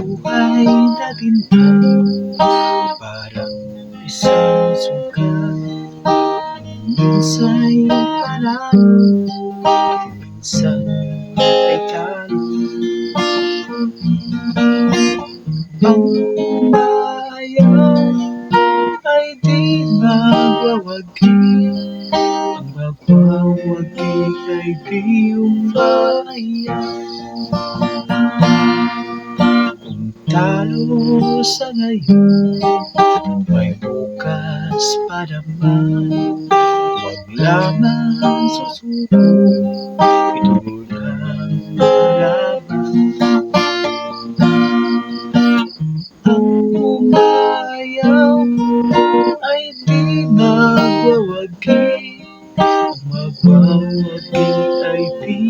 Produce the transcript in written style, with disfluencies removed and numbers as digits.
buhay natin ay parang isang sugat. Minsa'y panalo, minsan ay talo. Ang bayan ay di magwawagi, ang magwawagi ay di umayan. Kung talo sa ngayon, may bukas pa naman. Huwag lamang susuko, ito lang laban. Ang umayaw ay di magwawagi, ang magwawagi ay di